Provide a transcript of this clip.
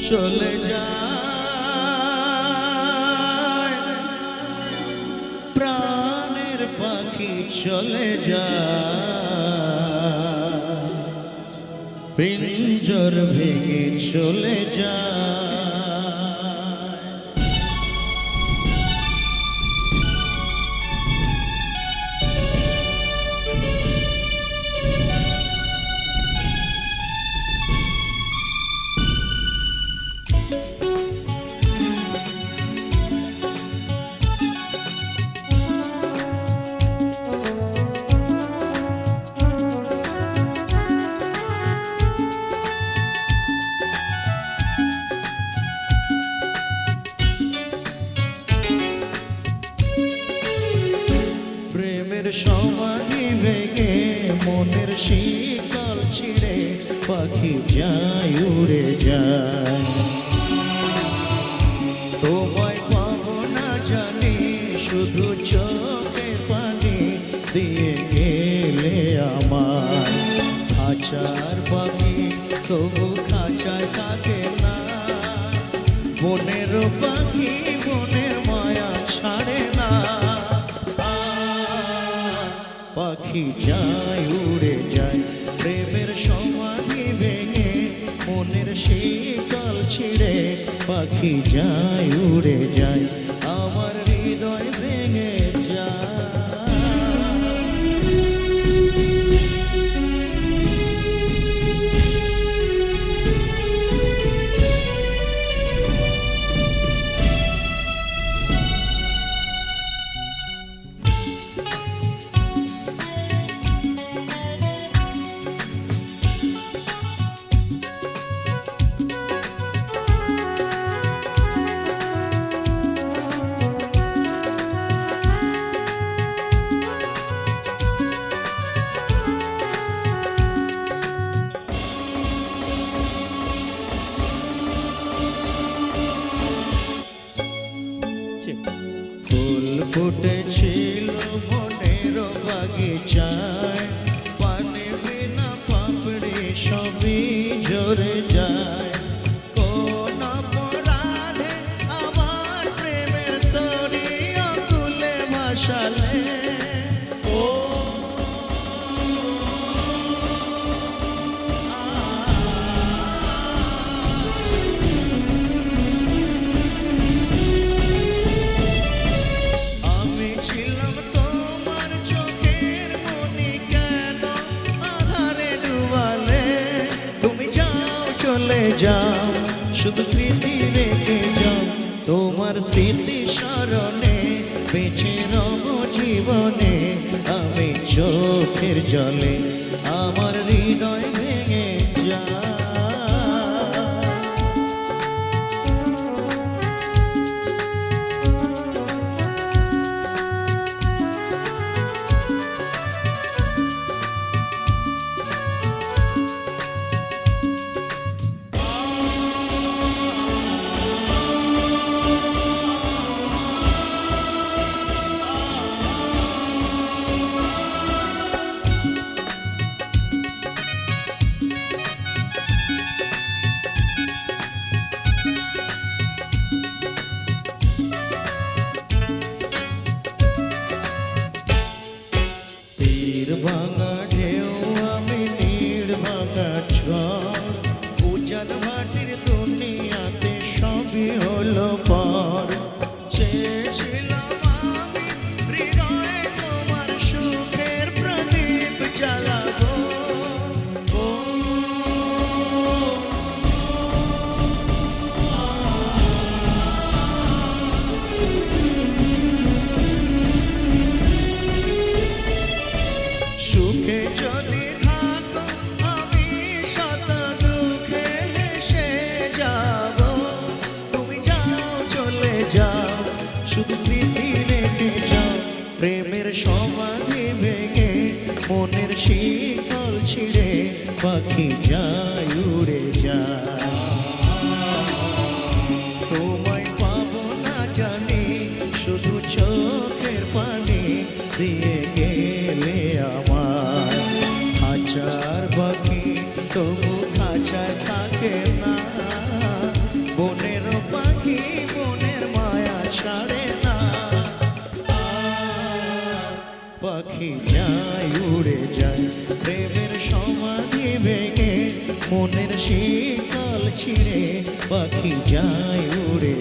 চলে যায় প্রাণের পাখি চলে যায় পিঞ্জর ভেঙে চলে যায়। সমাধি ভেঙে মনের শীতল ছিঁড়ে পাখি যায় উড়ে যায়। তোমায় পাবো না জানি শুধু চোখে পানি দিয়ে গেলে আমার খাঁচার পাখি তবু খাঁচায় থাকে না। বনের পাখি বনের মায়া ছাড়ে না। পাখি যায় উড়ে যায় প্রেমের সমাধি ভেঙে মনের শীতল ছিঁড়ে পাখি যায় উড়ে যায় আমার হৃদয় ভেঙে যায়। ফুল ফুটেছিল মনের বাগিচায় পানে বিনা পাপড়ি সবই ঝরে যায়। কোন অপরাধে আমার প্রেমের তরি অকুলে ভাসালে ও যাও শুধু স্মৃতি রেখে যাও তোমার স্মৃতি স্মরণে বেঁচে রব জীবনে আমি চোখের জলে আমার হৃদয় ভেঙে যায়। ভাঙা ঢেউ আমি নীড় ভাঙা ঝড় উজান মাটির দুনিয়াতে সবই হলো পর। চেয়েছিলাম আমি হৃদয়ে তোমার সুখের প্রদীপ জ্বালাবো সুখে যদি থাকো আমি শত দুঃখে হেসে যাব। তুমি যাও চলে যাও শুধু স্মৃতি রেখে যাও প্রেমের সমাধি ভেঙে মনের শীতল ছিঁড়ে পাখি যায় উড়ে যায়। তোমায় পাবো না জানি শুধু চোখের পানি দিয়ে গেলে আমার খাঁচার পাখি তবু খাঁচায় থাকে না। বনের পাখি বনের মায়া ছাড়ে না। পাখি যায় উড়ে যায় প্রেমের সমাধি ভেঙে, মনের শীতল ছিঁড়ে পাখি যায় উড়ে